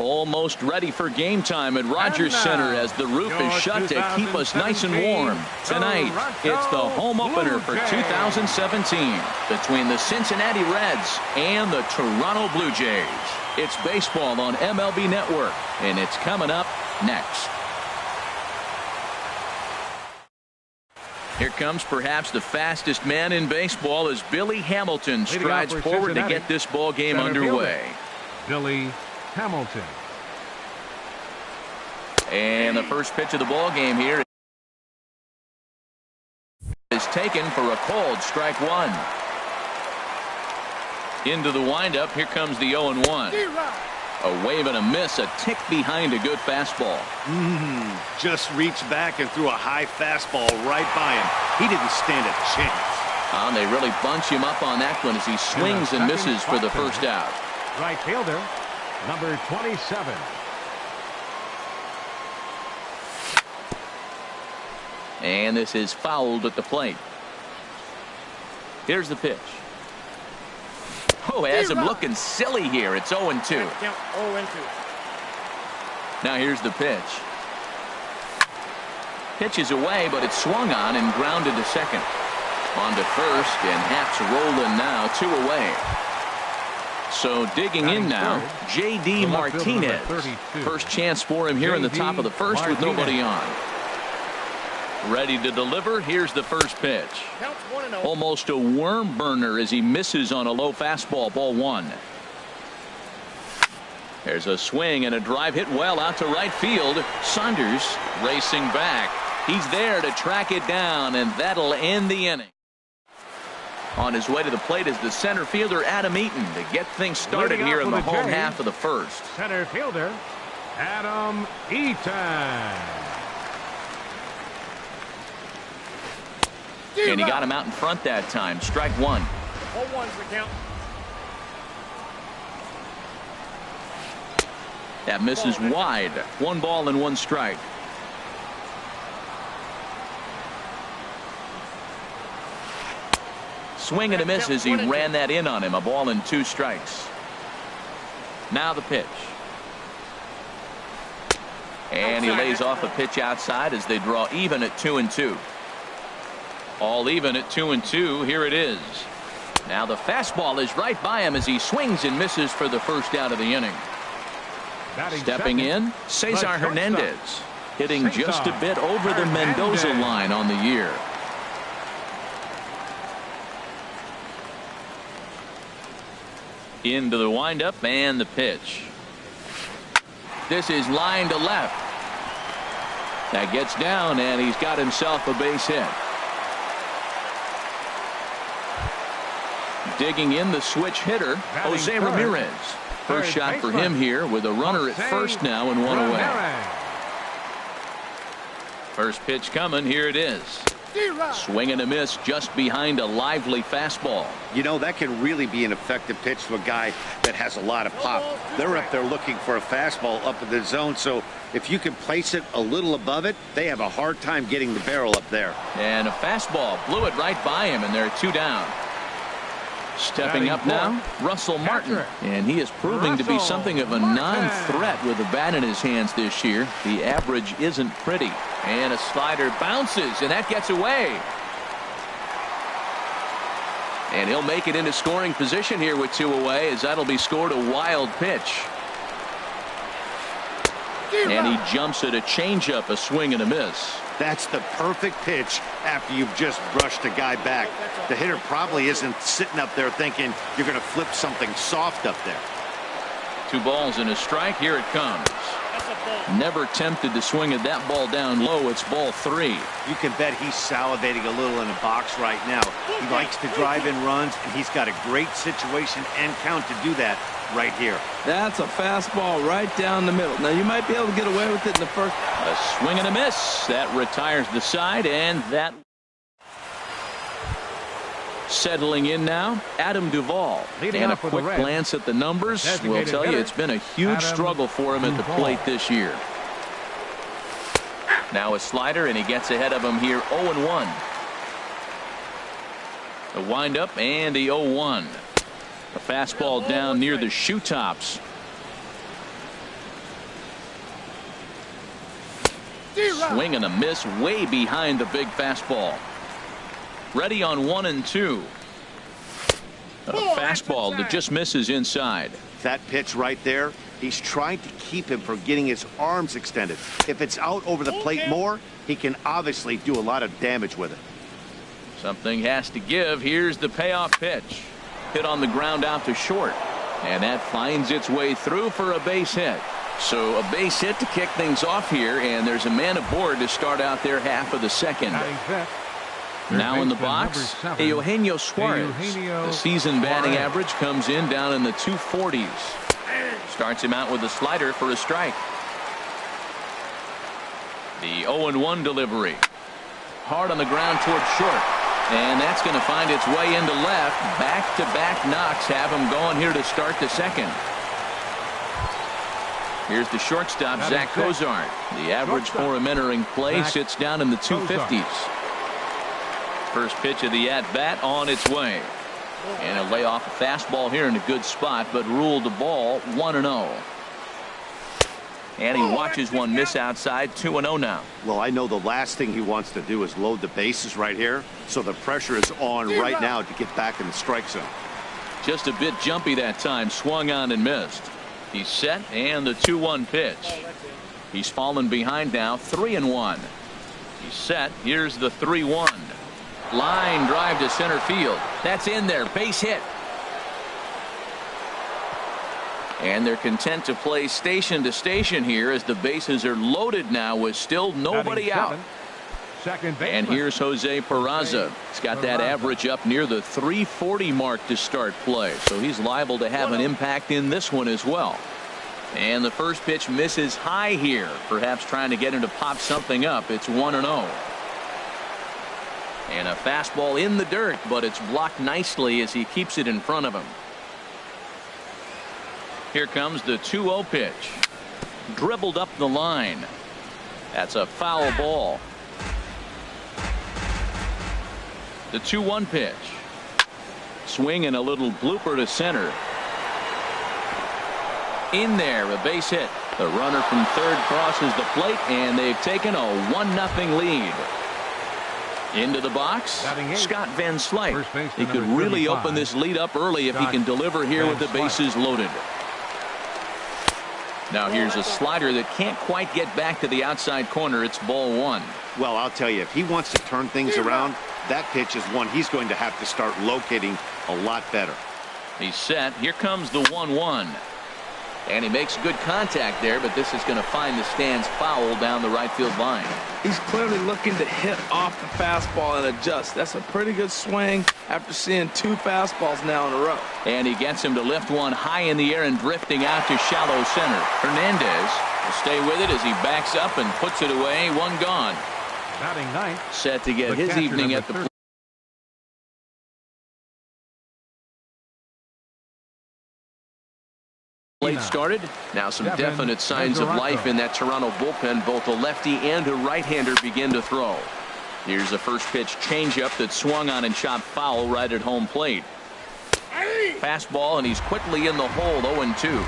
Almost ready for game time at Rogers Center as the roof is shut to keep us nice and warm. Tonight, it's the home opener for 2017 between the Cincinnati Reds and the Toronto Blue Jays. It's baseball on MLB Network, and it's coming up next. Here comes perhaps the fastest man in baseball as Billy Hamilton strides forward to get this ball game underway. Billy Hamilton. And the first pitch of the ball game here is taken for a cold strike one. Into the windup. Here comes the 0-1. A wave and a miss, a tick behind a good fastball. Just reached back and threw a high fastball right by him. He didn't stand a chance. They really bunch him up on that one as he swings and misses for the first out. Right fielder, number 27. And this is fouled at the plate. Here's the pitch. Oh, has him looking silly here. It's 0-2. Now here's the pitch. Pitch is away, but it's swung on and grounded to second. On to first, and Haps rolling now, 2 away. So digging in now, J.D. Martinez. First chance for him here in the top of the first with nobody on. Ready to deliver. Here's the first pitch. Almost a worm burner as he misses on a low fastball. Ball one. There's a swing and a drive hit well out to right field. Saunders racing back. He's there to track it down, and that'll end the inning. On his way to the plate is the center fielder Adam Eaton to get things started here in the home half of the first. Center fielder Adam Eaton. And he got him out in front that time. Strike one. 0-1's the count. That misses wide. 1 ball and 1 strike. Swing and a miss as he ran that in on him. A ball and 2 strikes. Now the pitch. And he lays off a pitch outside as they draw even at 2-2. All even at 2-2. Here it is. Now the fastball is right by him as he swings and misses for the first out of the inning. Stepping in, Cesar Hernandez, hitting just a bit over the Mendoza line on the year. Into the windup and the pitch. This is line to left. That gets down, and he's got himself a base hit. Digging in, the switch hitter, Jose Ramirez. First shot for him here with a runner at first now and 1 away. First pitch coming. Here it is. Swing and a miss just behind a lively fastball. You know, that can really be an effective pitch to a guy that has a lot of pop. They're up there looking for a fastball up in the zone, so if you can place it a little above it, they have a hard time getting the barrel up there. And a fastball blew it right by him, and they're 2 down. Stepping up now, Russell Martin, and he is proving to be something of a non-threat with a bat in his hands this year. The average isn't pretty, and a slider bounces, and that gets away. And he'll make it into scoring position here with 2 away, as that'll be scored a wild pitch. And he jumps at a changeup, a swing and a miss. That's the perfect pitch after you've just brushed a guy back. The hitter probably isn't sitting up there thinking you're going to flip something soft up there. 2 balls and a strike. Here it comes. Never tempted to swing at that ball down low. It's ball 3. You can bet he's salivating a little in the box right now. He likes to drive in runs, and he's got a great situation and count to do that right here. That's a fastball right down the middle. Now you might be able to get away with it in the first. A swing and a miss. That retires the side, and that. Settling in now, Adam Duvall. And a quick glance at the numbers will tell you it's been a huge struggle for him at the plate this year. Now a slider, and he gets ahead of him here. 0-1. The windup and the 0-1. A fastball down near the shoe tops. swing and a miss way behind the big fastball. Ready on 1-2. A fastball that just misses inside. That pitch right there, he's trying to keep him from getting his arms extended. If it's out over the plate more, he can obviously do a lot of damage with it. Something has to give. Here's the payoff pitch. Hit on the ground out to short. And that finds its way through for a base hit. So a base hit to kick things off here, and there's a man aboard to start out their half of the second. Now in the box, Eugenio Suarez. The season batting average comes in down in the 240s. Starts him out with a slider for a strike. The 0-1 delivery. Hard on the ground towards short. And that's going to find its way into left. Back-to-back knocks have him going here to start the second. Here's the shortstop, Zach Cozart. The average for him entering play sits down in the 250s. First pitch of the at-bat on its way. And a lay off a fastball here in a good spot, but ruled the ball 1-0. And he watches one miss outside. 2-0 now. Well, I know the last thing he wants to do is load the bases right here, so the pressure is on right now to get back in the strike zone. Just a bit jumpy that time. Swung on and missed. He's set, and the 2-1 pitch. He's fallen behind now, 3-1. He's set. Here's the 3-1. Line drive to center field. That's in there. Base hit. And they're content to play station to station here as the bases are loaded now with still nobody out. And here's Jose Peraza. He's got that average up near the 340 mark to start play, so he's liable to have an impact in this one as well. And the first pitch misses high here, perhaps trying to get him to pop something up. It's 1-0. And a fastball in the dirt, but it's blocked nicely as he keeps it in front of him. Here comes the 2-0 pitch. Dribbled up the line. That's a foul ball. The 2-1 pitch. Swing and a little blooper to center. In there, a base hit. The runner from third crosses the plate, and they've taken a 1-0 lead. Into the box, Scott Van Slyke. He could really open this lead up early if he can deliver here with the bases loaded. Now here's a slider that can't quite get back to the outside corner. It's ball one. Well, I'll tell you, if he wants to turn things around, that pitch is one he's going to have to start locating a lot better. He's set. Here comes the 1-1. And he makes good contact there, but this is going to find the stands foul down the right field line. He's clearly looking to hit off the fastball and adjust. That's a pretty good swing after seeing two fastballs now in a row. And he gets him to lift one high in the air and drifting out to shallow center. Hernandez will stay with it as he backs up and puts it away. One gone. Batting ninth. Set to get his evening at the plate. Plate started. Now some definite signs of life in that Toronto bullpen. Both a lefty and a right-hander begin to throw. Here's a first pitch changeup that swung on and chopped foul right at home plate. Fastball, and he's quickly in the hole. 0-2.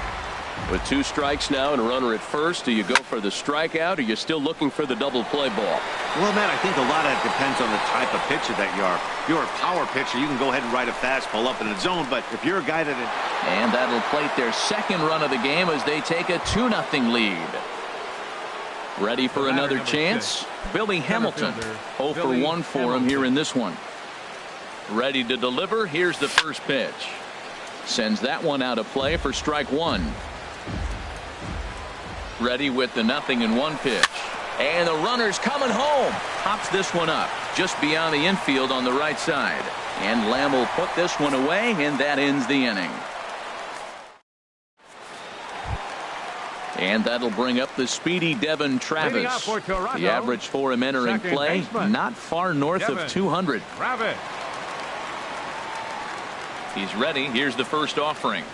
With two strikes now and a runner at first, do you go for the strikeout, or you're still looking for the double play ball? Well, Matt, I think a lot of it depends on the type of pitcher that you are. If you're a power pitcher, you can go ahead and ride a fastball up in the zone, but if you're a guy that... And that'll plate their second run of the game as they take a 2-0 lead. Ready for another chance? Billy Hamilton. 0 for 1 for him here in this one. Ready to deliver. Here's the first pitch. Sends that one out of play for strike one. Ready with the 0-1 pitch. And the runner's coming home. Pops this one up just beyond the infield on the right side. And Lamb will put this one away, and that ends the inning. And that'll bring up the speedy Devin Travis. The average for him entering play, not far north of 200. He's ready. Here's the first offering.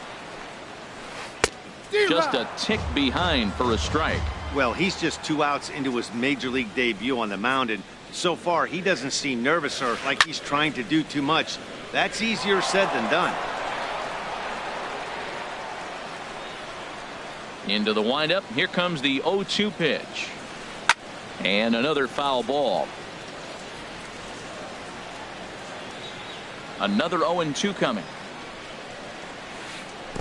Just a tick behind for a strike. Well, he's just 2 outs into his major league debut on the mound, and so far he doesn't seem nervous or like he's trying to do too much. That's easier said than done. Into the windup. Here comes the 0-2 pitch. And another foul ball. Another 0-2 coming.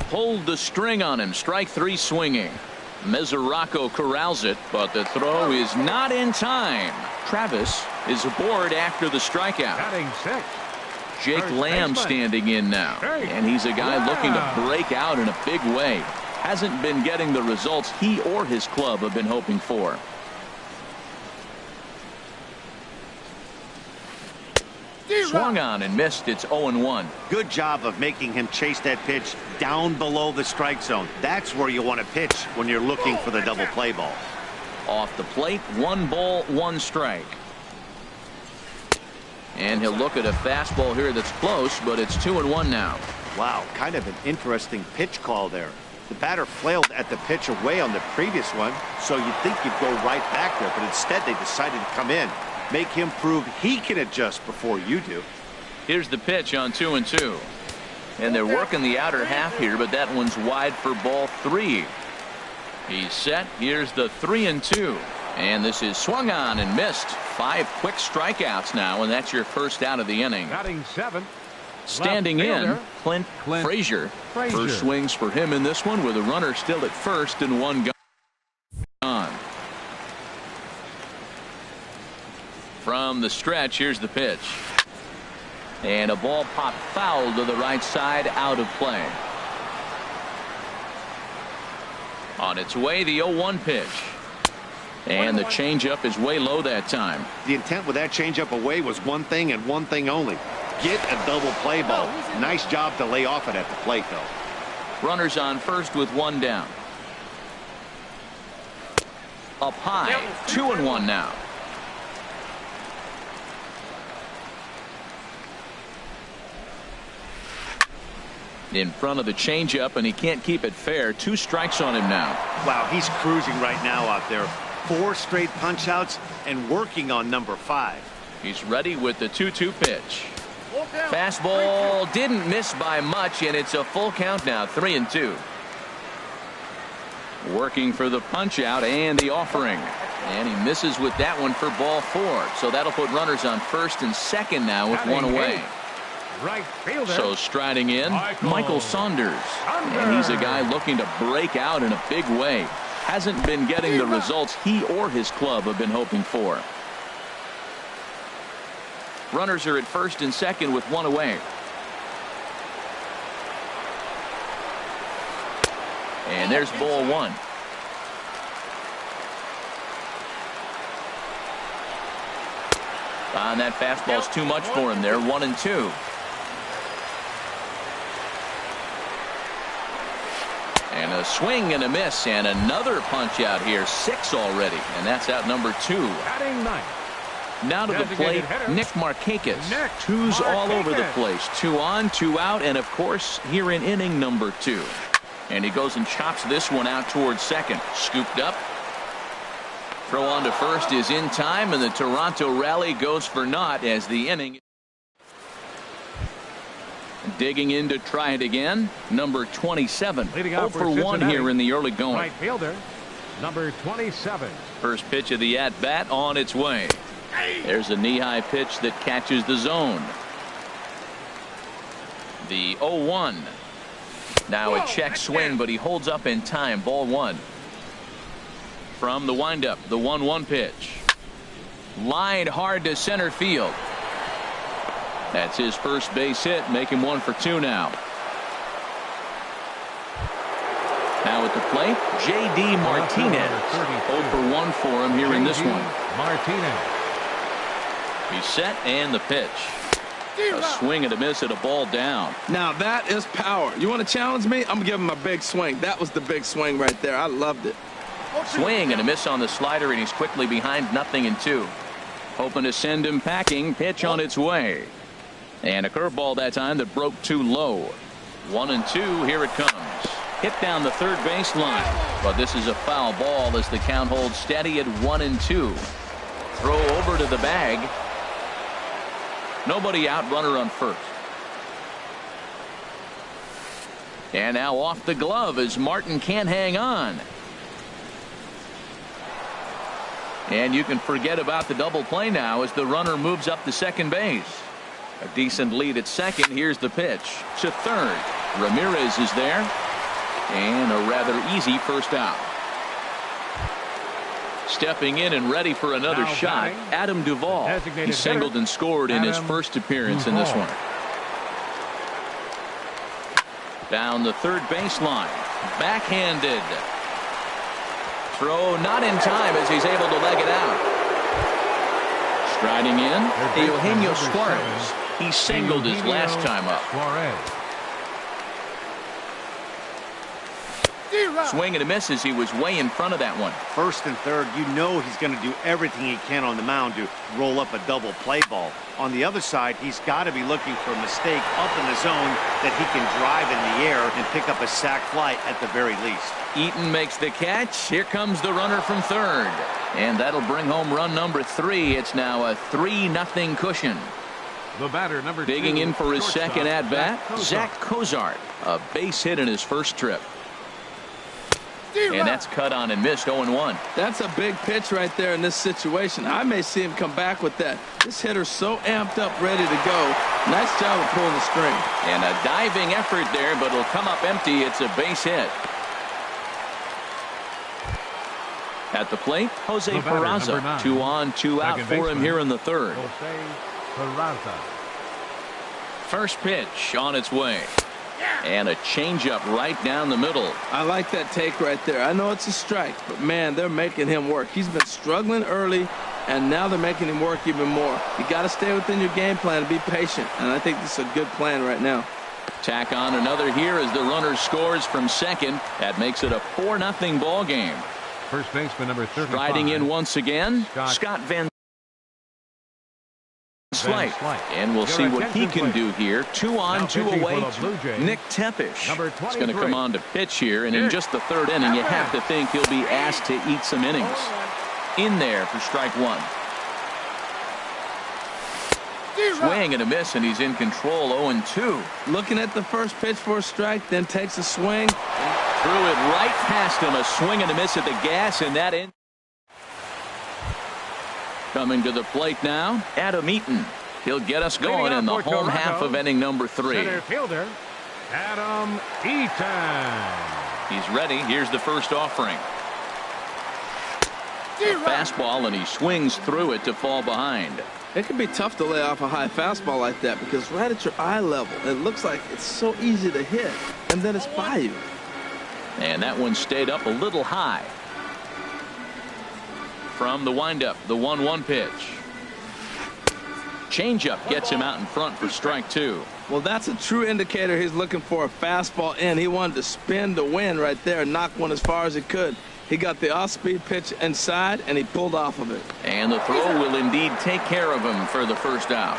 Pulled the string on him. Strike three swinging. Mesoraco corrals it, but the throw is not in time. Travis is aboard after the strikeout. Batting six. Jake Lamb standing in now, and he's a guy looking to break out in a big way. Hasn't been getting the results he or his club have been hoping for. Swung on and missed. It's 0-1. Good job of making him chase that pitch down below the strike zone. That's where you want to pitch when you're looking for the double play ball. Off the plate, 1 ball, 1 strike. And he'll look at a fastball here that's close, but it's 2-1 now. Wow, kind of an interesting pitch call there. The batter flailed at the pitch away on the previous one, so you'd think you'd go right back there, but instead they decided to come in. Make him prove he can adjust before you do. Here's the pitch on 2-2. And they're working the outer half here, but that one's wide for ball 3. He's set. Here's the 3-2. And this is swung on and missed. 5 quick strikeouts now, and that's your first out of the inning. Batting 7. Standing in, Clint Frazier. Frazier. First swings for him in this one with a runner still at first and 1 gone. From the stretch, here's the pitch. And a ball popped foul to the right side, out of play. On its way, the 0-1 pitch. And the changeup is way low that time. The intent with that changeup away was one thing and one thing only. Get a double play ball. Nice job to lay off it at the plate, though. Runners on first with 1 down. Up high, 2-1 now. In front of the changeup, and he can't keep it fair. 2 strikes on him now. Wow, he's cruising right now out there. 4 straight punch outs and working on number 5. He's ready with the 2-2 pitch. Fastball didn't miss by much, and it's a full count now. 3-2. Working for the punch out and the offering, and he misses with that one for ball 4. So that'll put runners on first and second now with 1 away. Right fielder. So striding in, Michael Saunders. And he's a guy looking to break out in a big way. Hasn't been getting the results he or his club have been hoping for. Runners are at first and second with 1 away. And there's ball 1. And that fastball's too much for him there. 1-2. And a swing and a miss, and another punch out here. 6 already, and that's out number 2. Batting 9. Now to the plate, Nick Markakis. 2's all over the place. 2 on, 2 out, and of course here in inning number 2. And he goes and chops this one out towards second. Scooped up. Throw on to first is in time, and the Toronto rally goes for naught as the inning. Digging in to try it again, number 27. 0 for 1 here in the early going. Right fielder, number 27. First pitch of the at-bat on its way. There's a knee-high pitch that catches the zone. The 0-1. Now a check swing, but he holds up in time. Ball 1. From the windup, the 1-1 pitch. Lined hard to center field. That's his first base hit, make him 1 for 2 now. Now at the plate, J.D. Martinez. 0 for 1 for him here in this one. Martinez. He's set, and the pitch. A swing and a miss at a ball down. Now that is power. You want to challenge me? I'm going to give him a big swing. That was the big swing right there. I loved it. Swing and a miss on the slider, and he's quickly behind 0-2. Hoping to send him packing. Pitch on its way. And a curveball that time that broke too low. 1-2. Here it comes. Hit down the third base line. But this is a foul ball as the count holds steady at 1-2. Throw over to the bag. Nobody out. Runner on first. And now off the glove as Martin can't hang on. And you can forget about the double play now as the runner moves up to second base. A decent lead at second. Here's the pitch to third. Ramirez is there. And a rather easy first out. Stepping in and ready for another Now shot, batting, Adam Duvall. designated He singled hitter, and scored in his Adam first appearance in this Duvall. one. Down the third baseline. Backhanded. Throw not in time as he's able to leg it out. Striding in, Eugenio Suarez. He singled his last time up. Suarez. Swing and a miss as he was way in front of that one. First and third, you know he's going to do everything he can on the mound to roll up a double play ball. On the other side, he's got to be looking for a mistake up in the zone that he can drive in the air and pick up a sac fly at the very least. Eaton makes the catch. Here comes the runner from third. And that'll bring home run number 3. It's now a 3-0 cushion. The batter, number 2. Digging in for his shortstop, second at-bat, Zach Zach Cozart. A base hit in his first trip. And that's cut on and missed 0-1. That's a big pitch right there in this situation. I may see him come back with that. This hitter's so amped up, ready to go. Nice job of pulling the string. And a diving effort there, but it'll come up empty. It's a base hit. At the plate, Jose The batter, number Peraza. 9. 2 on, 2 out Second for him baseman, here in the third. Jose Peraza. First pitch on its way. And a changeup right down the middle. I like that take right there. I know it's a strike, but man, they're making him work. He's been struggling early, and now they're making him work even more. You got to stay within your game plan and be patient, and I think this is a good plan right now. Tack on another here as the runner scores from second. That makes it a 4-0 ball game. First baseman, number 35. Striding in once again, Scott Van Slyke. And we'll see what he can do here. 2 on, 2 away. Nick Tepish is going to come on to pitch here, and in just the third inning, you have to think he'll be asked to eat some innings. In there for strike 1. Swing and a miss, and he's in control. 0-2. Looking at the first pitch for a strike, then takes a swing. Threw it right past him. A swing and a miss at the gas, and that in. Coming to the plate now, Adam Eaton. He'll get us going in the home half of inning number 3. Center fielder, Adam Eaton. He's ready. Here's the first offering. A fastball, and he swings through it to fall behind. It can be tough to lay off a high fastball like that because right at your eye level, it looks like it's so easy to hit, and then it's by you. And that one stayed up a little high. From the windup, the 1-1 pitch. Changeup gets him out in front for strike 2. Well, that's a true indicator he's looking for a fastball in. He wanted to spin to win right there and knock one as far as he could. He got the off-speed pitch inside, and he pulled off of it. And the throw will indeed take care of him for the first out.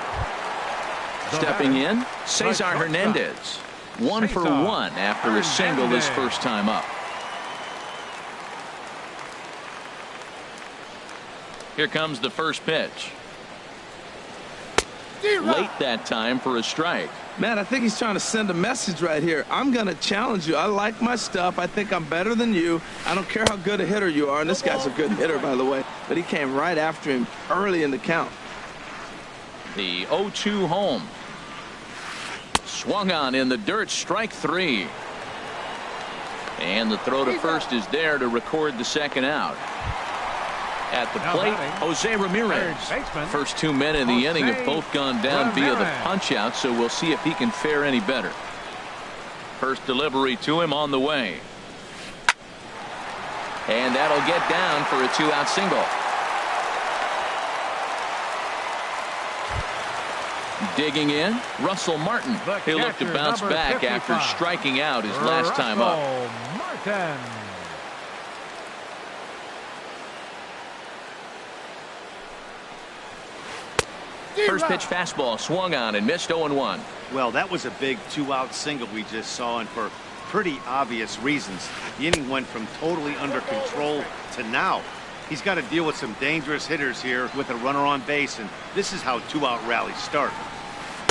Stepping in, Cesar Hernandez. 1 for 1 after a single his first time up. Here comes the first pitch. Late that time for a strike. Man, I think he's trying to send a message right here. I'm going to challenge you. I like my stuff. I think I'm better than you. I don't care how good a hitter you are. And this guy's a good hitter, by the way. But he came right after him early in the count. The 0-2 home. Swung on in the dirt, strike 3. And the throw to first is there to record the second out. At the plate, Jose Ramirez. First 2 men in the inning have both gone down via the punch-out, so we'll see if he can fare any better. First delivery to him on the way. And that'll get down for a 2-out single. Digging in, Russell Martin. He'll look to bounce back after striking out his last time up. Martin. First pitch fastball swung on and missed 0-1. Well, that was a big 2-out single we just saw, and for pretty obvious reasons. The inning went from totally under control to now. He's got to deal with some dangerous hitters here with a runner on base, and this is how 2-out rallies start.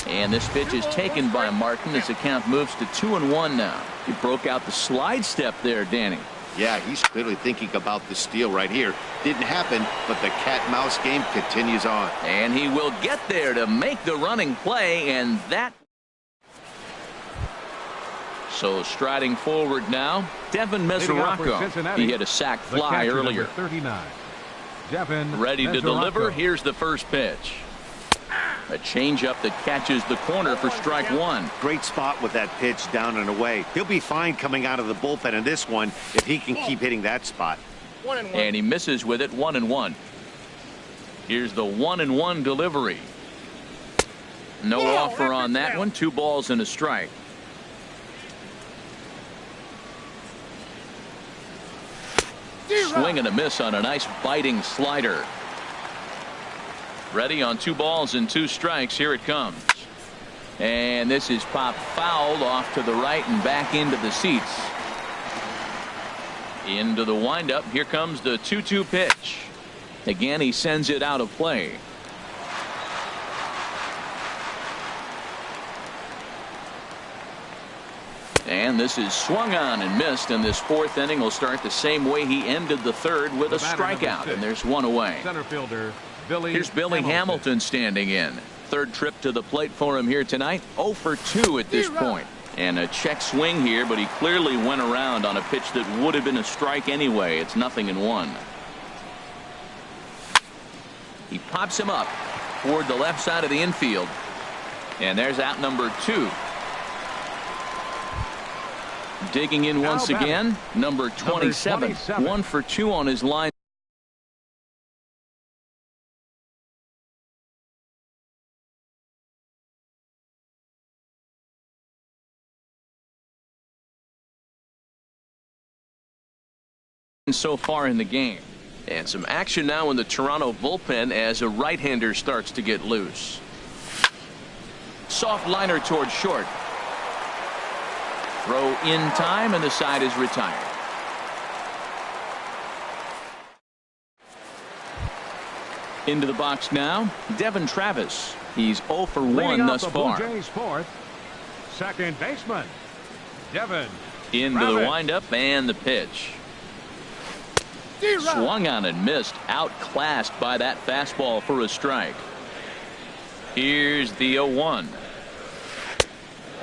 And this pitch is taken by Martin as the count moves to 2-1 now. He broke out the slide step there, Danny. Yeah, he's clearly thinking about the steal right here. Didn't happen, but the cat-mouse game continues on. And he will get there to make the running play, and that. So striding forward now, Devin Mesoraco. He had a sac fly earlier. 39. Devin ready to Mesoraco. deliver. Here's the first pitch. A changeup that catches the corner for strike one. Great spot with that pitch down and away. He'll be fine coming out of the bullpen in this one if he can keep hitting that spot. And he misses with it, 1-1. Here's the 1-1 delivery. No offer on that one. 2 balls and a strike. Swing and a miss on a nice biting slider. Ready on 2 balls and 2 strikes. Here it comes. And this is popped foul off to the right and back into the seats. Into the windup. Here comes the 2-2 pitch. Again, he sends it out of play. And this is swung on and missed, and this 4th inning will start the same way he ended the 3rd with a strikeout, and there's 1 away. Center fielder, Here's Billy Hamilton standing in. 3rd trip to the plate for him here tonight. 0 for 2 at this point. And a check swing here, but he clearly went around on a pitch that would have been a strike anyway. It's 0-1. He pops him up toward the left side of the infield. And there's out number 2. Digging in once again, number 27. 1 for 2 on his line. So far in the game. And some action now in the Toronto bullpen as a right-hander starts to get loose. Soft liner towards short. Throw in time, and the side is retired. Into the box now, Devin Travis. He's 0 for 1 thus far. Blue Jays 4th, second baseman, Devin Into Travis. the windup and the pitch. Swung on and missed, outclassed by that fastball for a strike. Here's the 0-1.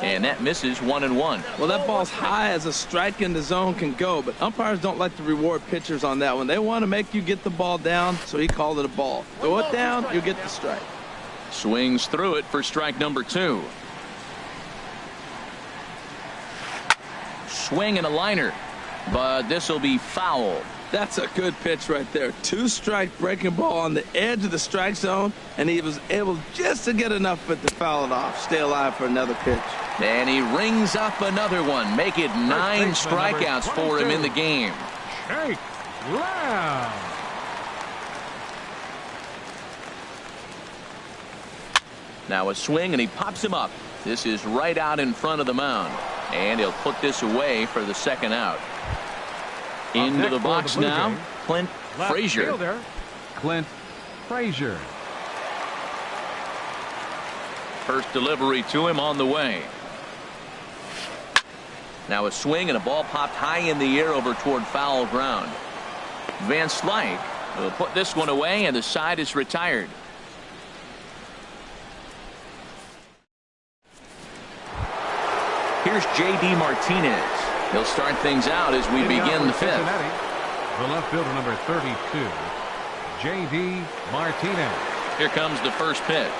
And that misses, 1-1. Well, that ball's high as a strike in the zone can go, but umpires don't like to reward pitchers on that one. They want to make you get the ball down, so he called it a ball. Throw it down, you get the strike. Swings through it for strike number 2. Swing and a liner, but this will be foul. That's a good pitch right there. 2-strike breaking ball on the edge of the strike zone, and he was able just to get enough of it to foul it off. Stay alive for another pitch. And he rings up another one. Make it 9 strikeouts for him in the game. Jake Lamb. Now a swing, and he pops him up. This is right out in front of the mound. And he'll put this away for the 2nd out. Into the box now, Clint Frazier. Clint Frazier. First delivery to him on the way. Now a swing, and a ball popped high in the air over toward foul ground. Van Slyke will put this one away, and the side is retired. Here's J.D. Martinez. He'll start things out as we begin the 5th. The left fielder, number 32, J.D. Martinez. Here comes the first pitch.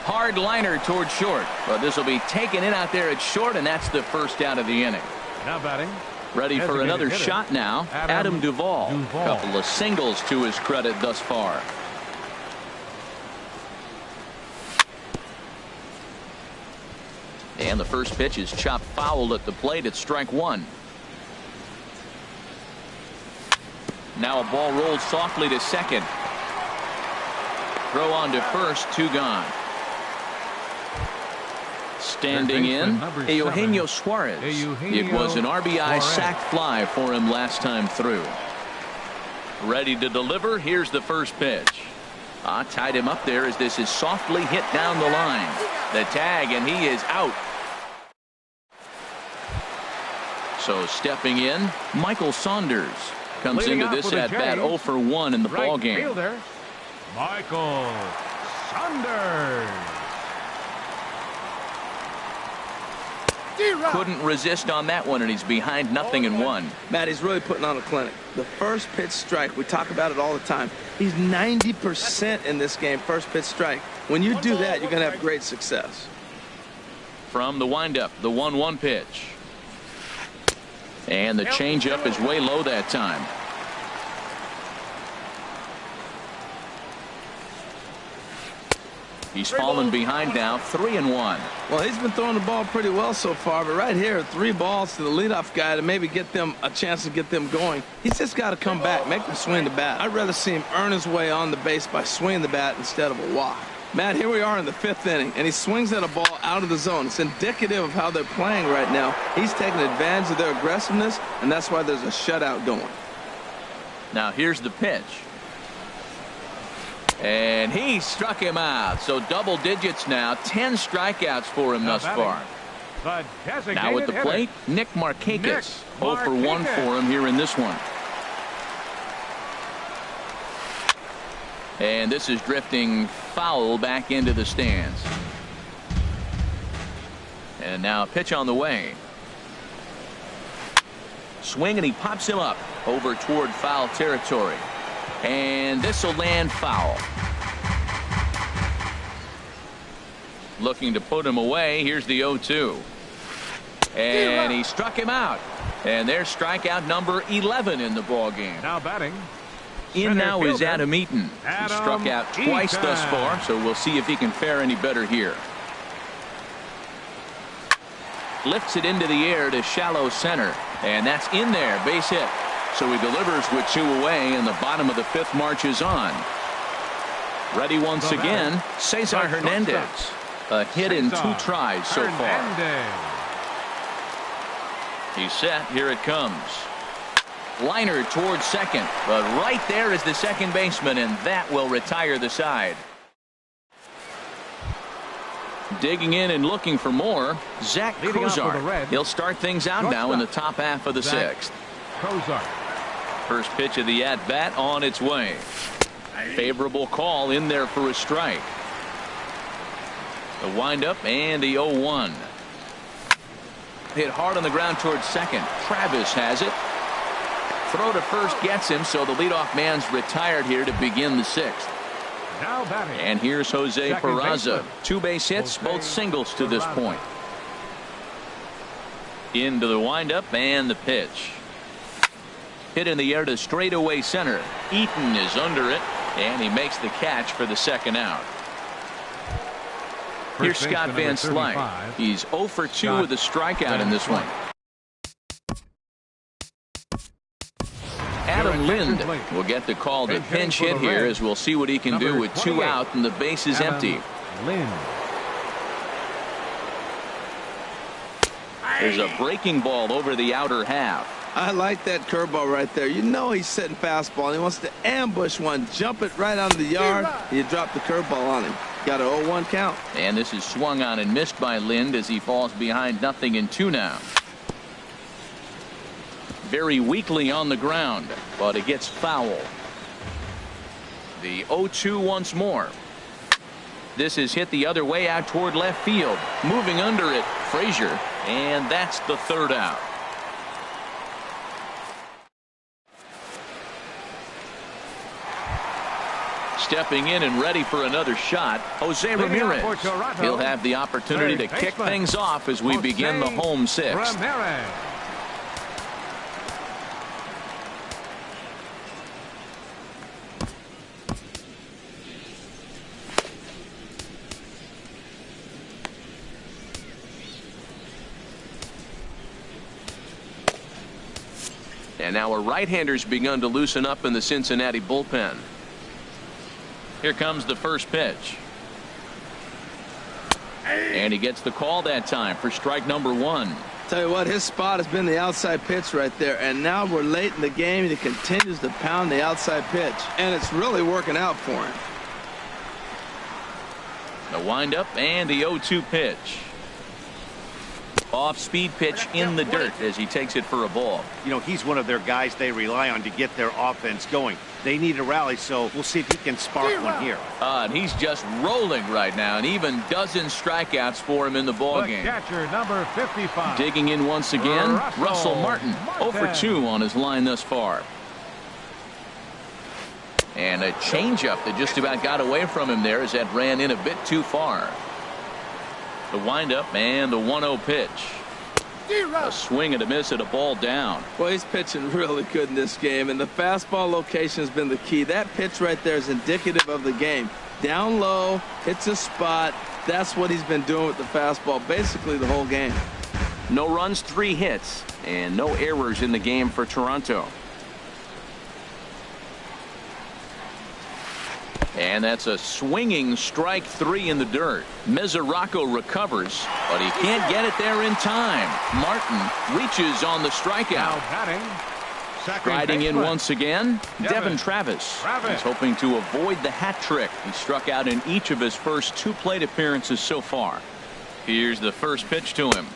Hard liner toward short, but this will be taken in out there at short, and that's the 1st out of the inning. Now batting. Ready for another shot now, Adam Duvall. Couple of singles to his credit thus far. And the first pitch is chopped foul at the plate at strike 1. Now a ball rolled softly to second. Throw on to first, 2 gone. Standing in, Eugenio Suarez. It was an RBI sac fly for him last time through. Ready to deliver. Here's the first pitch. Tied him up there as this is softly hit down the line. The tag, and he is out. So stepping in, Michael Saunders comes Leading into off this with a at bat J, 0 for 1 in the right ball game. fielder, Michael Saunders. Couldn't resist on that one, and he's behind 0-1. Matt, he's really putting on a clinic. The first pitch strike, we talk about it all the time. He's 90% in this game, first pitch strike. When you do that, you're going to have great success. From the windup, the 1-1 pitch. And the changeup is way low that time. He's fallen behind now, 3-1. Well, he's been throwing the ball pretty well so far, but right here, 3 balls to the leadoff guy to maybe get them a chance to get them going. He's just got to come back, make them swing the bat. I'd rather see him earn his way on the base by swinging the bat instead of a walk. Matt, here we are in the 5th inning, and he swings at a ball out of the zone. It's indicative of how they're playing right now. He's taking advantage of their aggressiveness, and that's why there's a shutout going. Now here's the pitch. And he struck him out. So double digits now. 10 strikeouts for him thus far. Now at the plate, Nick Markakis. 0 for 1 for him here in this one. And this is drifting foul back into the stands. And now a pitch on the way. Swing, and he pops him up over toward foul territory. And this will land foul. Looking to put him away. Here's the 0-2. And he struck him out. And there's strikeout number 11 in the ball game. Now batting. In now is Adam Eaton. He struck out twice thus far, so we'll see if he can fare any better here. Lifts it into the air to shallow center. And that's in there. Base hit. So he delivers with 2 away, and the bottom of the 5th marches on. Ready once again, Cesar Hernandez. A hit in 2 tries so far. He's set. Here it comes. Liner towards second, but right there is the second baseman, and that will retire the side. Digging in and looking for more, Zach Cozart. He'll start things out now in the top half of the 6th. First pitch of the at-bat on its way. Favorable call in there for a strike. The windup and the 0-1. Hit hard on the ground towards second. Travis has it. Throw to first gets him, so the leadoff man's retired here to begin the 6th. Now batting. And here's Jose Peraza. 2 base hits, both singles to this point. Into the windup and the pitch. Hit in the air to straightaway center. Eaton is under it, and he makes the catch for the 2nd out. Here's Scott Van Slyke. He's 0 for 2 with a strikeout in this one. Adam Lind will get the call to pinch hit here, as we'll see what he can do with 2 out and the base is empty. There's a breaking ball over the outer half. I like that curveball right there. You know he's setting fastball, and he wants to ambush one, jump it right out of the yard, and you drop the curveball on him. Got an 0-1 count. And this is swung on and missed by Lind as he falls behind 0-2 now. Very weakly on the ground, but it gets foul. The 0-2 once more. This is hit the other way out toward left field. Moving under it, Frazier, and that's the 3rd out. Stepping in and ready for another shot, Jose Ramirez. He'll have the opportunity to kick things off as we begin the home 6th. And now a right-hander's begun to loosen up in the Cincinnati bullpen. Here comes the first pitch. And he gets the call that time for strike number 1. Tell you what, his spot has been the outside pitch right there, and now we're late in the game and he continues to pound the outside pitch, and it's really working out for him. The windup and the 0-2 pitch. Off-speed pitch in the dirt as he takes it for a ball. You know, he's one of their guys they rely on to get their offense going. They need a rally, so we'll see if he can spark one here. And he's just rolling right now, and even dozen strikeouts for him in the ball game. Catcher number 55. Digging in once again, Russell Martin. 0 for 2 on his line thus far. And a changeup that just about got away from him there as that ran in a bit too far. The windup and the 1-0 pitch. A swing and a miss at a ball down. Well, he's pitching really good in this game, and the fastball location has been the key. That pitch right there is indicative of the game. Down low, hits a spot. That's what he's been doing with the fastball basically the whole game. No runs, 3 hits, and no errors in the game for Toronto. And that's a swinging strike 3 in the dirt. Mesoraco recovers, but he can't get it there in time. Martin reaches on the strikeout. Now batting, second Riding in baseman. once again, Devin Travis. He's hoping to avoid the hat trick. He struck out in each of his first 2 plate appearances so far. Here's the first pitch to him.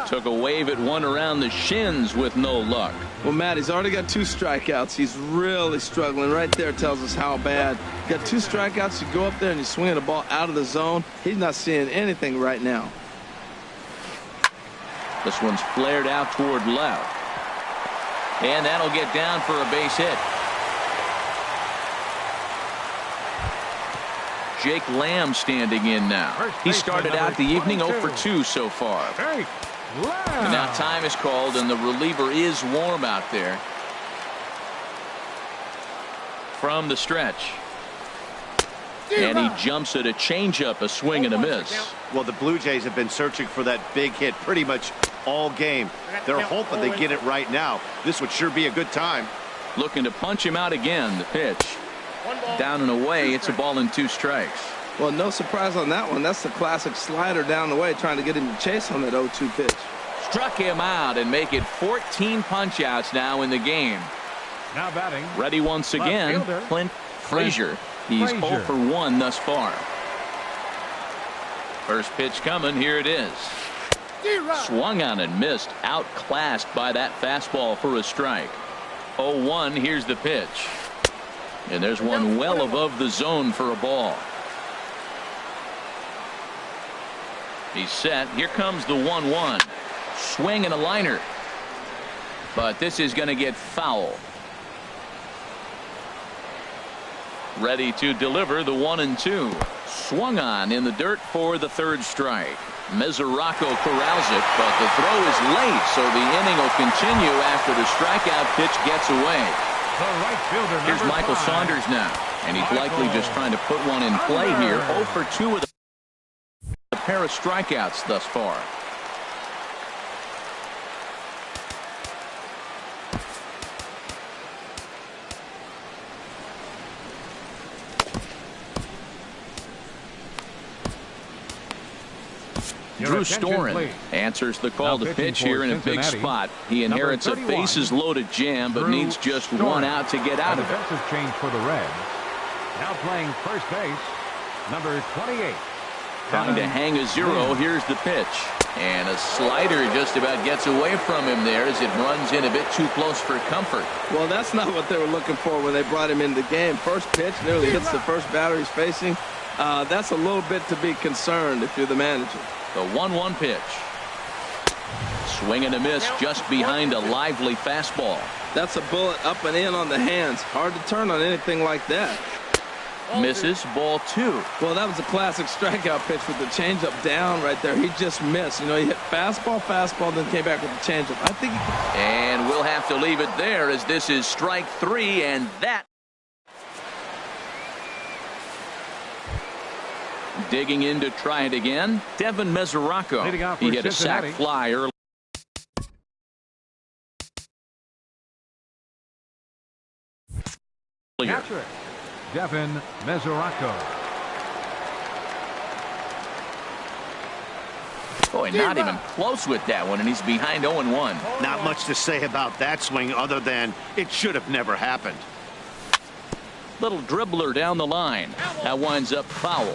Took a wave at one around the shins with no luck. Well, Matt, he's already got 2 strikeouts. He's really struggling. Right there tells us how bad. Got 2 strikeouts. You go up there and you swing the ball out of the zone. He's not seeing anything right now. This one's flared out toward left. And that'll get down for a base hit. Jake Lamb standing in now. He started out the evening 0 for 2 so far. Jake Lamb. And now time is called, and the reliever is warm out there. From the stretch. And he jumps at a changeup, a swing and a miss. Well, the Blue Jays have been searching for that big hit pretty much all game. They're hoping they get it right now. This would sure be a good time. Looking to punch him out again. The pitch. Down and away. It's a ball and 2 strikes. Well, no surprise on that one. That's the classic slider down the way, trying to get him to chase on that 0-2 pitch. Struck him out and make it 14 punch-outs now in the game. Now batting. Ready once again, Clint Frazier. He's 0 for 1 thus far. First pitch coming. Here it is. Swung on and missed. Outclassed by that fastball for a strike. 0-1. Here's the pitch. And there's one well above the zone for a ball. He's set. Here comes the 1-1. Swing and a liner. But this is going to get foul. Ready to deliver the 1-2. Swung on in the dirt for the 3rd strike. Mesoraco corrals it, but the throw is late, so the inning will continue after the strikeout pitch gets away. The right fielder, Here's Michael Saunders now, and he's likely just trying to put one in play here. 0 for 2 with a pair of strikeouts thus far. Drew Storen answers the call to pitch here in a big spot. He inherits a bases-loaded jam, but needs just 1 out to get out of it. Defensive change for the Reds. Now playing first base, number 28. Trying to hang a 0. Here's the pitch. And a slider just about gets away from him there as it runs in a bit too close for comfort. Well, that's not what they were looking for when they brought him in the game. First pitch nearly hits the first batter he's facing. That's a little bit to be concerned if you're the manager. The 1-1 pitch. Swing and a miss just behind a lively fastball. That's a bullet up and in on the hands. Hard to turn on anything like that. Misses, ball 2. Well, that was a classic strikeout pitch with the changeup down right there. He just missed. You know, he hit fastball, then came back with the changeup. I think he could... And we'll have to leave it there as this is strike 3, and that... Digging in to try it again, Devin Mesoraco. He hit a sac fly early. Catcher, Devin Mesoraco. Boy, not even close with that one, and he's behind 0-1. Not much to say about that swing other than it should have never happened. Little dribbler down the line. That winds up foul.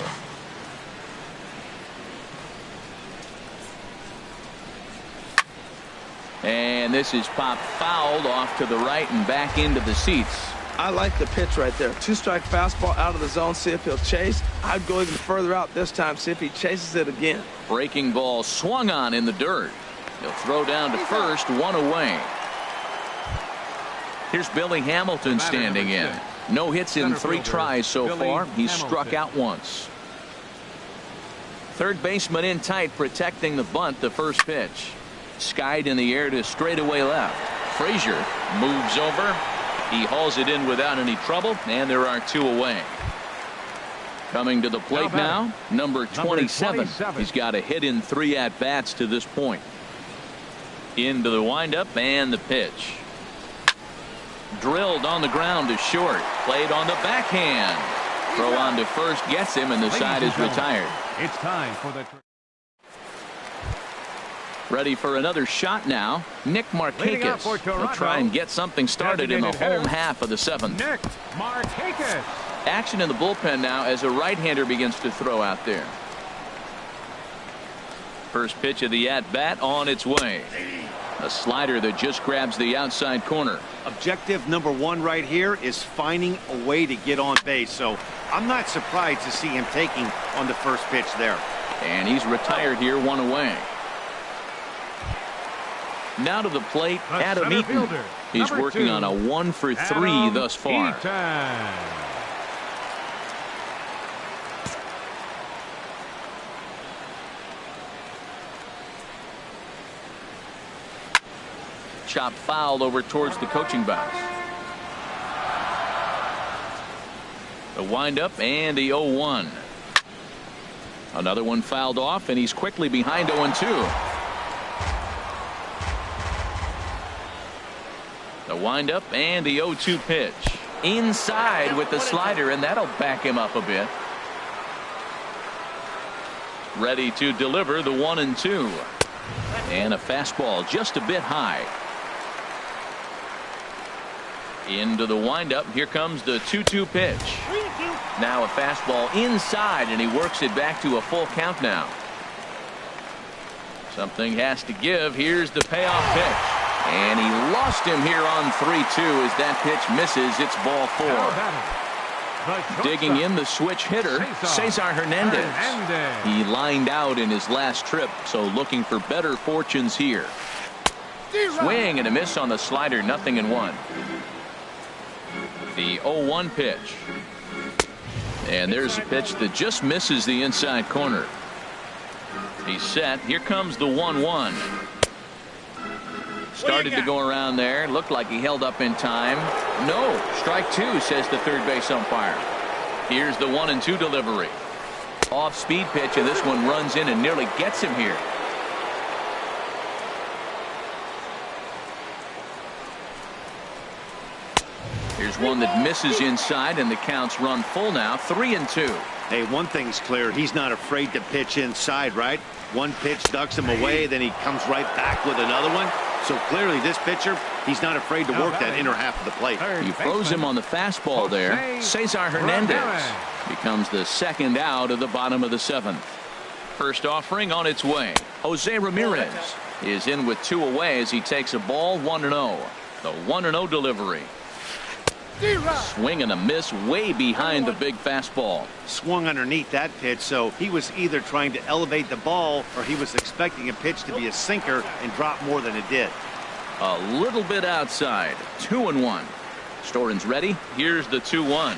And this is popped fouled off to the right and back into the seats. I like the pitch right there. 2-strike fastball out of the zone, see if he'll chase. I'd go even further out this time, see if he chases it again. Breaking ball swung on in the dirt. He'll throw down to first, one away. Here's Billy Hamilton standing in. No hits in 3 tries so far. He's struck out once. Third baseman in tight, protecting the bunt, the first pitch. Skied in the air to straightaway left. Frazier moves over. He hauls it in without any trouble, and there are 2 away. Coming to the plate now, number 27. He's got a hit in 3 at-bats to this point. Into the windup and the pitch. Drilled on the ground to short. Played on the backhand. Throw on to first gets him, and the side is retired. It's time for the... Ready for another shot now. Nick Markakis will try and get something started in the home half of the 7th. Nick Markakis. Action in the bullpen now as a right-hander begins to throw out there. First pitch of the at-bat on its way. A slider that just grabs the outside corner. Objective number 1 right here is finding a way to get on base. So I'm not surprised to see him taking on the first pitch there. And he's retired here, 1 away. Now to the plate, Adam Eaton. He's working on a 1 for 3 thus far. Chop fouled over towards the coaching box. The windup and the 0-1. Another one fouled off, and he's quickly behind 0-2. The windup and the 0-2 pitch. Inside with the slider, and that'll back him up a bit. Ready to deliver the 1-2. And a fastball just a bit high. Into the windup. Here comes the 2-2 pitch. Now a fastball inside, and he works it back to a full count now. Something has to give. Here's the payoff pitch. And he lost him here on 3-2 as that pitch misses. It's ball 4. Digging in the switch hitter, Cesar Hernandez. He lined out in his last trip, so looking for better fortunes here. Swing and a miss on the slider, 0-1. The 0-1 pitch. And there's a pitch that just misses the inside corner. He's set. Here comes the 1-1. Started to go around there. Looked like he held up in time. No. Strike 2, says the third base umpire. Here's the 1-2 delivery. Off speed pitch, and this one runs in and nearly gets him here. Here's one that misses inside, and the count's run full now. 3-2. Hey, one thing's clear. He's not afraid to pitch inside, right? One pitch ducks him away, then he comes right back with another one. So clearly this pitcher, he's not afraid to work that inner half of the plate. He froze him on the fastball there. Cesar Hernandez becomes the second out of the bottom of the 7th. First offering on its way. Jose Ramirez is in with 2 away as he takes a ball. 1-0. The 1-0 delivery. Swing and a miss way behind the big fastball. Swung underneath that pitch, so he was either trying to elevate the ball or he was expecting a pitch to be a sinker and drop more than it did. A little bit outside. 2-1. Storen's ready. Here's the 2-1.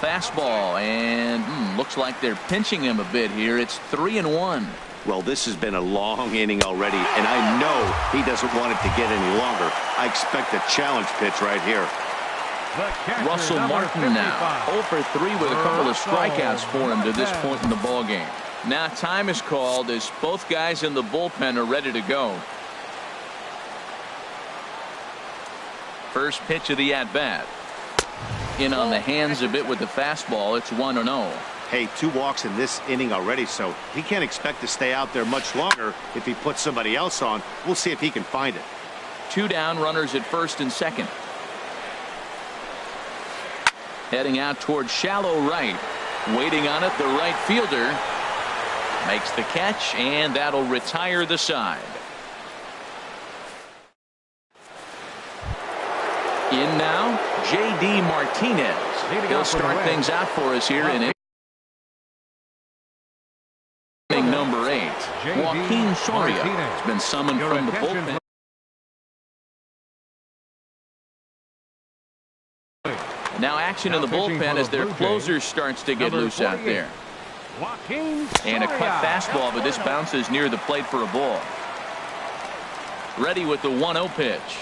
Fastball, and looks like they're pinching him a bit here. It's 3-1. Well, this has been a long inning already, and I know he doesn't want it to get any longer. I expect a challenge pitch right here. Russell Martin now 0 for 3 with a couple of strikeouts for him to this point in the ball game. Now time is called as both guys in the bullpen are ready to go. First pitch of the at-bat. In on the hands a bit with the fastball. It's 1-0. Hey, 2 walks in this inning already, so he can't expect to stay out there much longer if he puts somebody else on. We'll see if he can find it. 2 down, runners at first and second. Heading out towards shallow right. Waiting on it, the right fielder makes the catch, and that'll retire the side. In now, J.D. Martinez. He'll start things out for us here in inning number 8. Joaquin Soria has been summoned from the bullpen. Now action in the bullpen as their closer starts to get loose out there. And a cut fastball, but this bounces near the plate for a ball. Ready with the 1-0 pitch.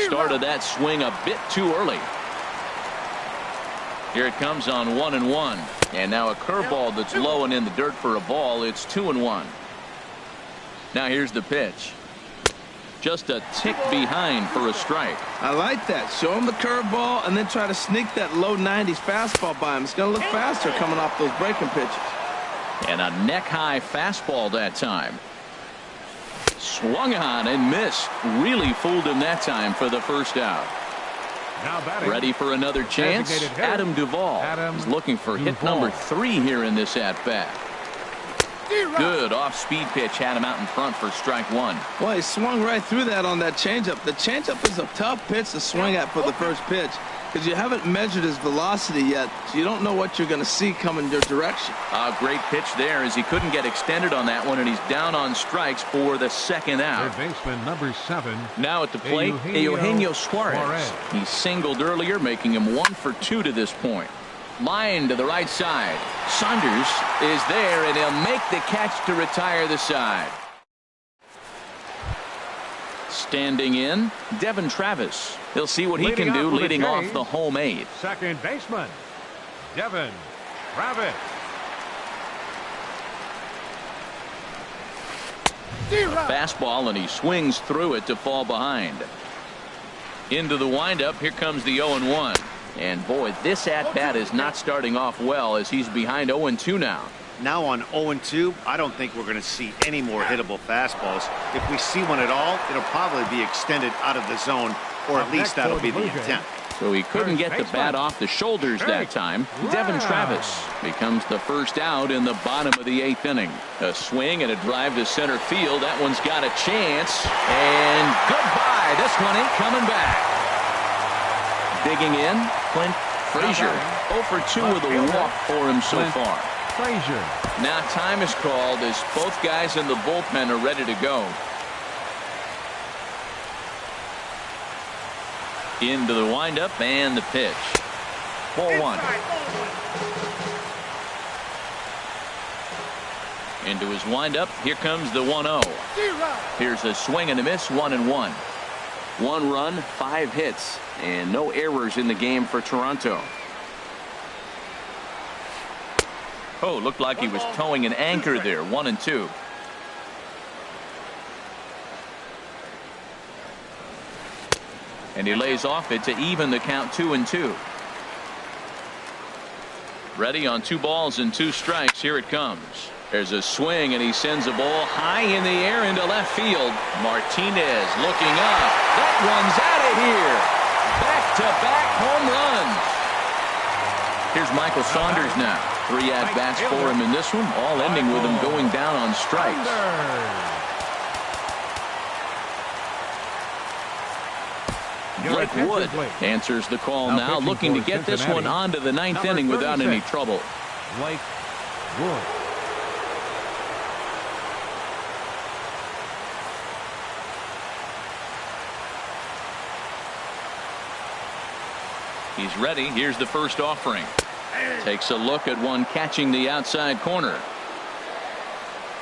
Started that swing a bit too early. Here it comes on 1-1. And now a curveball that's low and in the dirt for a ball. It's 2-1. Now here's the pitch. Just a tick behind for a strike. I like that. Show him the curveball and then try to sneak that low 90s fastball by him. It's going to look faster coming off those breaking pitches. And a neck-high fastball that time. Swung on and missed. Really fooled him that time for the first out. Ready for another chance? Adam Duvall is looking for hit number 3 here in this at-bat. Good off-speed pitch had him out in front for strike 1. Well, he swung right through that on that changeup. The changeup is a tough pitch to swing at for the first pitch because you haven't measured his velocity yet, so you don't know what you're going to see coming your direction. A great pitch there as he couldn't get extended on that one, and he's down on strikes for the second out. Third baseman number 7. Now at the plate, Eugenio Suarez. He singled earlier, making him 1 for 2 to this point. Line to the right side. Saunders is there, and he'll make the catch to retire the side. Standing in, Devin Travis. He'll see what he can do leading off the home 8. Second baseman, Devin Travis. A fastball, and he swings through it to fall behind. Into the windup. Here comes the 0-1. And boy, this at-bat is not starting off well as he's behind 0-2 now. Now on 0-2, I don't think we're going to see any more hittable fastballs. If we see one at all, it'll probably be extended out of the zone, or at least that'll be the intent. So he couldn't get the bat off the shoulders that time. Devin Travis becomes the first out in the bottom of the 8th inning. A swing and a drive to center field. That one's got a chance. And goodbye. This one ain't coming back. Digging in, Clint Frazier. 0 for 2 with a walk for him so far. Frazier. Now time is called as both guys in the bullpen are ready to go. Into the windup and the pitch. 4-1. Into his windup. Here comes the 1-0. Here's a swing and a miss. 1-1. 1 run, 5 hits, and no errors in the game for Toronto. Oh, looked like he was towing an anchor there. 1-2. And he lays off it to even the count. 2-2. Ready on 2 balls and 2 strikes. Here it comes. There's a swing, and he sends a ball high in the air into left field. Martinez looking up. That one's out of here. Back-to-back home runs. Here's Michael Saunders now. 3 at-bats for him in this one, all ending with him going down on strikes. Blake Wood answers the call now, looking to get this one onto the 9th inning without any trouble. Blake Wood. He's ready. Here's the first offering. Takes a look at one catching the outside corner.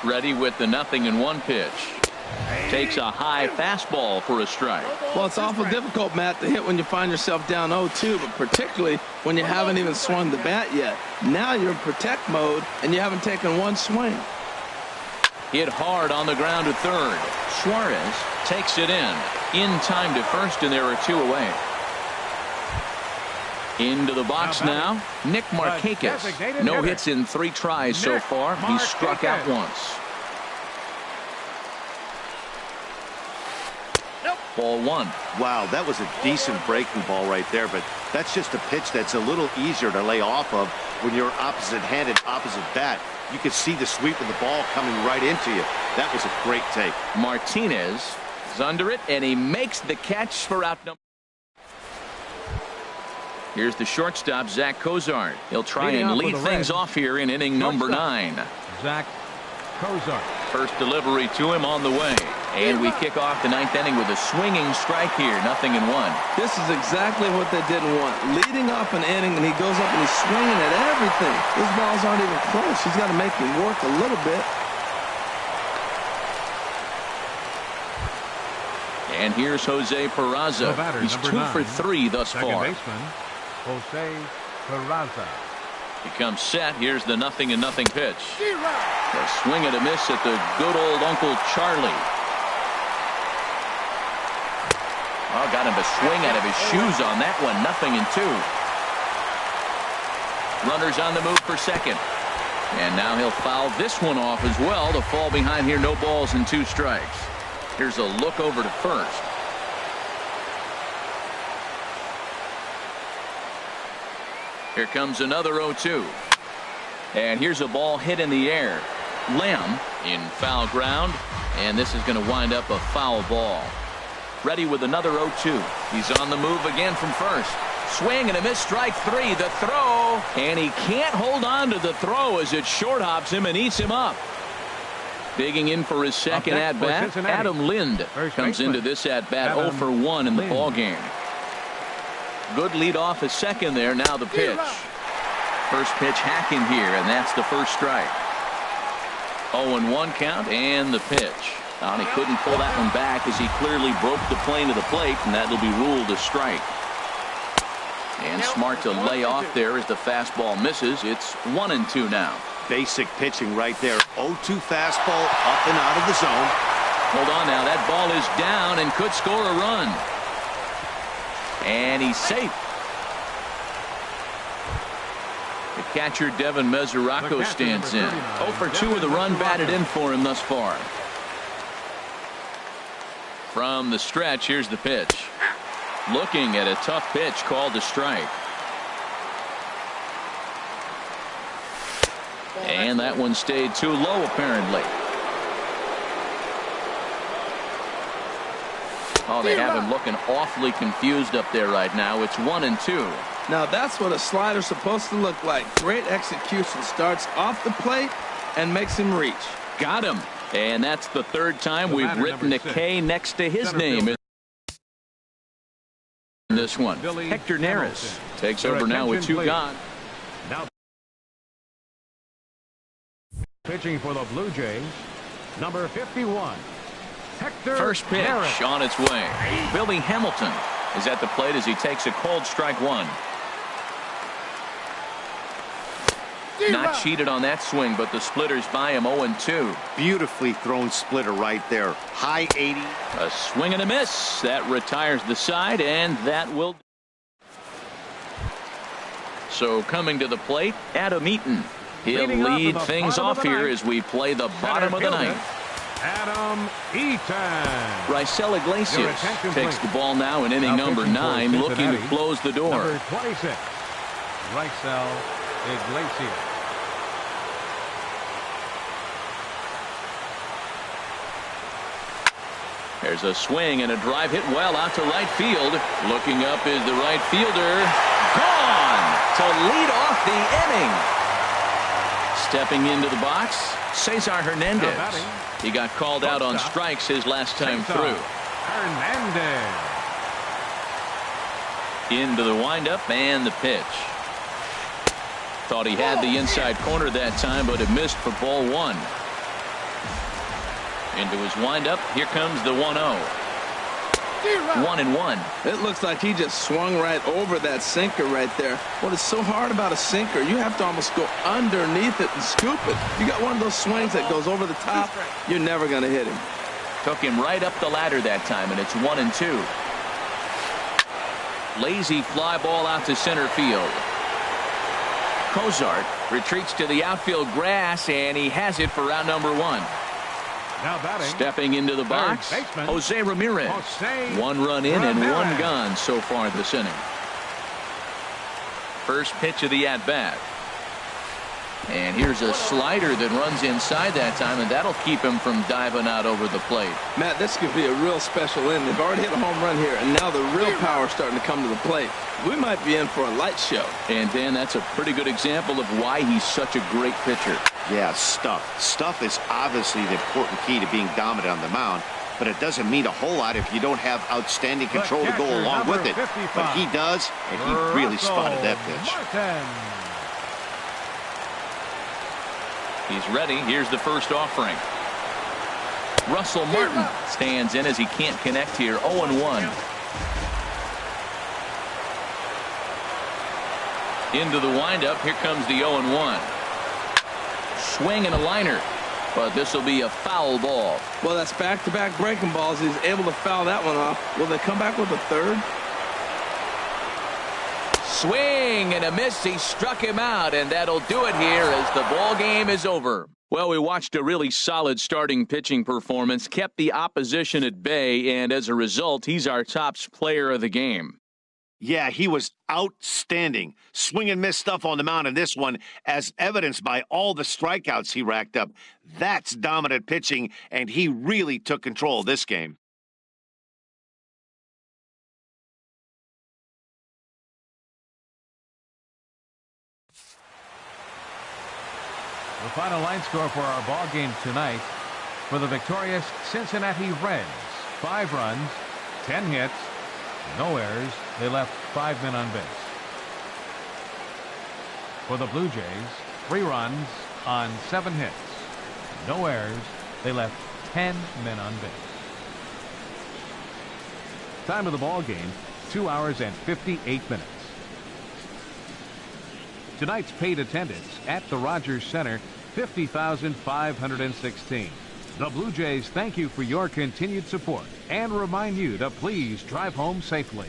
Ready with the 0-1 pitch. Takes a high fastball for a strike. Well, it's awful difficult, Matt, to hit when you find yourself down 0-2, but particularly when you haven't even swung the bat yet. Now you're in protect mode, and you haven't taken one swing. Hit hard on the ground to third. Suarez takes it in time to first, and there are 2 away. Into the box now, Nick Markakis. No hits in 3 tries so far. He's struck out once. Ball 1. Wow, that was a decent breaking ball right there, but that's just a pitch that's a little easier to lay off of when you're opposite-handed, opposite bat. You could see the sweep of the ball coming right into you. That was a great take. Martinez is under it, and he makes the catch for out number. Here's the shortstop, Zach Cozart. He'll try Leading and off for lead the things Reds, off here in inning number 9. Zach Cozart. First delivery to him on the way. And we kick off the 9th inning with a swinging strike here. 0-1. This is exactly what they didn't want. Leading off an inning, and he goes up and he's swinging at everything. His balls aren't even close. He's got to make him work a little bit. And here's Jose Peraza. He's 2 for 3 thus far. Second baseman, Jose Peraza. He comes set. Here's the 0-0 pitch. A swing and a miss at the good old Uncle Charlie. Oh, got him to swing out of his shoes on that one. 0-2. Runners on the move for second. And now he'll foul this one off as well to fall behind here. No balls and 2 strikes. Here's a look over to first. Here comes another 0-2. And here's a ball hit in the air. Lamb in foul ground. And this is going to wind up a foul ball. Ready with another 0-2. He's on the move again from first. Swing and a miss, strike 3. The throw. And he can't hold on to the throw as it short hops him and eats him up. Digging in for his second at-bat, Adam Lind comes into this at-bat 0 for 1 in the ballgame. Good lead off at second there. Now the pitch. First pitch hacking here, and that's the first strike. 0-1 count, and the pitch. And he couldn't pull that one back as he clearly broke the plane of the plate, and that'll be ruled a strike. And smart to lay off there as the fastball misses. It's 1-2 now. Basic pitching right there. 0-2 fastball up and out of the zone. Hold on now. That ball is down and could score a run. And he's safe. The catcher, Devin Mesoraco, stands in. 0 for 2 with a run batted in for him thus far. From the stretch, here's the pitch. Looking at a tough pitch called a strike. And that one stayed too low, apparently. Oh, they have him looking awfully confused up there right now. It's 1-2. Now that's what a slider's supposed to look like. Great execution. Starts off the plate and makes him reach. Got him. And that's the 3rd time we've written a K next to his name in this one. Hector Neris takes over now with 2 gone. Now pitching for the Blue Jays, number 51, Hector First pitch Neris. on its way. Billy Hamilton is at the plate as he takes a cold strike 1. Not cheated on that swing, but the splitters by him 0-2. Beautifully thrown splitter right there. High 80. A swing and a miss. That retires the side, and that will. So coming to the plate, Adam Eaton. He'll lead things off here as we play the bottom of the 9th. Adam Eaton. Raisel Iglesias takes the ball now in inning number 9, looking to close the door. Number 26, Raisel Iglesias. There's a swing and a drive hit well out to right field. Looking up is the right fielder. Gone to lead off the inning. Stepping into the box, Cesar Hernandez. He got called out on strikes his last time through. Hernandez. Into the windup and the pitch. Thought he had the inside corner that time, but it missed for ball 1. Into his windup. Here comes the 1-0. 1-1. It looks like he just swung right over that sinker right there. What is so hard about a sinker, you have to almost go underneath it and scoop it. You got one of those swings that goes over the top, you're never going to hit him. Took him right up the ladder that time, and it's 1-2. Lazy fly ball out to center field. Cozart retreats to the outfield grass, and he has it for round number 1. Now batting. Stepping into the box, baseman, Jose Ramirez. 1 run in and 1 gone so far this inning. First pitch of the at-bat. And here's a slider that runs inside that time, and that'll keep him from diving out over the plate. Matt, this could be a real special inning. They've already hit a home run here, and now the real power is starting to come to the plate. We might be in for a light show. And, Dan, that's a pretty good example of why he's such a great pitcher. Yeah, stuff. Stuff is obviously the important key to being dominant on the mound, but it doesn't mean a whole lot if you don't have outstanding control to go along with it. But he does, and he really spotted that pitch. He's ready. Here's the first offering. Russell Martin stands in as he can't connect here. 0-1. Into the windup. Here comes the 0-1. Swing and a liner. But this will be a foul ball. Well, that's back-to-back breaking balls. He's able to foul that one off. Will they come back with a third? Swing and a miss. He struck him out, and that'll do it here as the ball game is over. Well, we watched a really solid starting pitching performance, kept the opposition at bay, and as a result, he's our top player of the game. Yeah, he was outstanding. Swing and miss stuff on the mound in this one, as evidenced by all the strikeouts he racked up. That's dominant pitching, and he really took control of this game. The final line score for our ball game tonight: for the victorious Cincinnati Reds, 5 runs, 10 hits, no errors. They left 5 men on base. For the Blue Jays, 3 runs on 7 hits, no errors. They left 10 men on base. Time of the ball game, 2 hours and 58 minutes. Tonight's paid attendance at the Rogers Center, 50,516. The Blue Jays thank you for your continued support and remind you to please drive home safely.